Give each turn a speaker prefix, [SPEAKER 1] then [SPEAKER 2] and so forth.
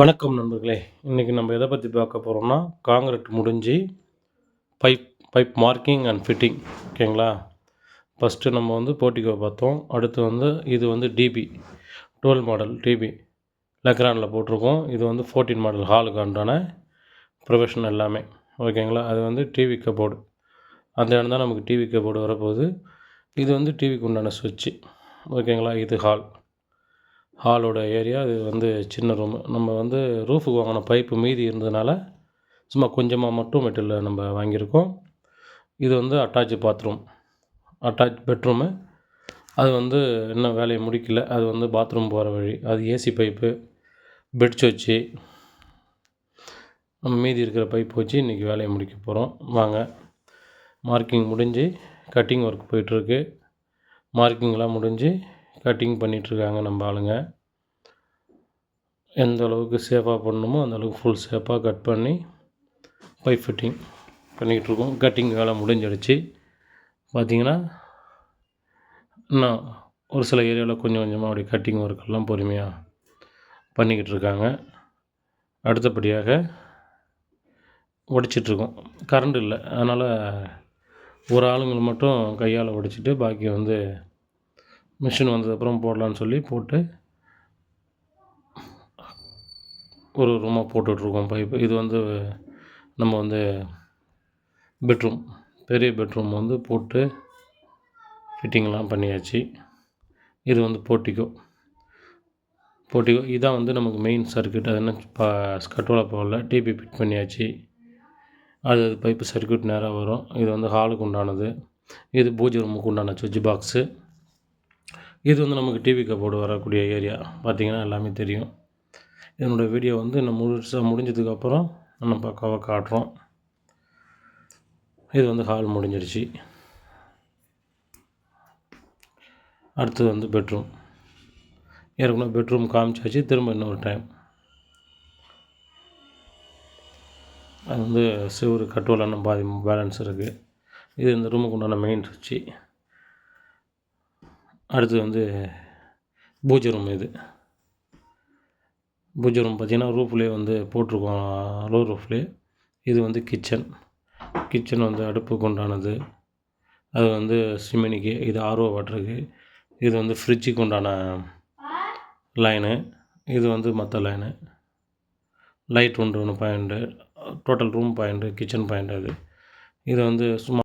[SPEAKER 1] வணக்கம் நண்பர்களே. இன்றைக்கி நம்ம எதை பற்றி பார்க்க போகிறோம்னா, காங்கிரீட் முடிஞ்சு pipe pipe marking and fitting. ஓகேங்களா? ஃபஸ்ட்டு நம்ம வந்து போர்ட்டிகோ பார்த்தோம். அடுத்து வந்து இது வந்து டிபி 12 மாடல் டிபி லெக்ரானில் போட்டிருக்கோம். இது வந்து 14 மாடல் ஹாலுக்கு உண்டான ப்ரொவிஷன் எல்லாமே. ஓகேங்களா? அது வந்து டிவி கபோர்டு. அந்த இடம் தான் நமக்கு டிவி கபோர்டு வரப்போகுது. இது வந்து டிவிக்கு உண்டான சுவிட்சு. ஓகேங்களா? இது ஹாலோட ஏரியா. இது வந்து சின்ன ரூமு. நம்ம வந்து ரூஃபுக்கு வாங்கின பைப்பு மீதி இருந்ததுனால சும்மா கொஞ்சமாக மட்டும் மெட்டீரியல் நம்ம வாங்கியிருக்கோம். இது வந்து அட்டாச் பெட்ரூமு. அது வந்து இன்னும் வேலையை முடிக்கல. அது வந்து பாத்ரூம் போகிற வழி. அது ஏசி பைப்பு, பெட் சுவிட்சு, நம்ம மீதி இருக்கிற பைப் வச்சு இன்றைக்கி வேலையை முடிக்க போகிறோம். வாங்க. மார்க்கிங் முடிஞ்சு கட்டிங் ஒர்க் போயிட்டுருக்கு. மார்க்கிங்லாம் முடிஞ்சு கட்டிங் பண்ணிகிட்ருக்காங்க நம்ம ஆளுங்க. எந்த அளவுக்கு சேஃபாக பண்ணணுமோ அந்த அளவுக்கு ஃபுல் சேஃபாக கட் பண்ணி பைப் ஃபிட்டிங் பண்ணிக்கிட்டுருக்கோம். கட்டிங் வேலை முடிஞ்சிடுச்சு. பார்த்திங்கன்னா இன்னும் ஒரு சில ஏரியாவில் கொஞ்சம் கொஞ்சமாக அப்படி கட்டிங் ஒர்க்கெல்லாம் பொறுமையாக பண்ணிக்கிட்டு இருக்காங்க. அடுத்தபடியாக உடைச்சிட்ருக்கோம். கரண்ட் இல்லை, அதனால் ஒரு ஆளுங்களை மட்டும் கையால் உடைச்சிட்டு பாக்கி வந்து மிஷின் வந்ததுக்கப்புறம் போடலான்னு சொல்லி போட்டு ஒரு ரூமாக போட்டுட்ருக்கோம் பைப்பு. இது வந்து நம்ம வந்து பெட்ரூம், பெரிய பெட்ரூம் வந்து போட்டு ஃபிட்டிங்லாம் பண்ணியாச்சு. இது வந்து போர்ட்டிகோ இதான் வந்து நமக்கு மெயின் சர்க்யூட். அது என்ன ஸ்கட்டோவில் போகல, டிபி ஃபிட் பண்ணியாச்சு. அது பைப்பு சர்க்யூட் நேராக வரும். இது வந்து ஹாலுக்கு உண்டானது. இது பூஜை ரூமுக்கு உண்டான சுவிட்ச் பாக்ஸு. இது வந்து நமக்கு டிவி கபோர்டு வரக்கூடிய ஏரியா. பார்த்திங்கன்னா எல்லாமே தெரியும். என்னோடய வீடியோ வந்து இன்னும் முழுசாக முடிஞ்சதுக்கப்புறம் நம்ம பக்காவாக காட்டுறோம். இது வந்து ஹால் முடிஞ்சிடுச்சு. அடுத்தது வந்து பெட்ரூம். ஏற்கனவே பெட்ரூம் காமிச்சாச்சு. திரும்ப இன்னொரு டைம் அது வந்து செவுரு கட்டுவல் இன்னும் பாதி பேலன்ஸ் இருக்குது. இது இந்த ரூமுக்கு உண்டான மெயின் சுவிட்சு. அடுத்து வந்து பூஜை ரூம். இது பூஜை ரூம் பார்த்திங்கன்னா ரூஃப்லேயே வந்து போட்டிருக்கோம், லோ ரூஃப்லேயே. இது வந்து கிச்சன் வந்து அடுப்புக்கு உண்டானது. அது வந்து சிமினிக்கு. இது ஆர்ஓ வாட்டருக்கு. இது வந்து ஃப்ரிட்ஜுக்கு உண்டான லைனு. இது வந்து மற்ற லைனு. லைட் ஒன்று point, total room point, kitchen point. அது இது வந்து சும்மா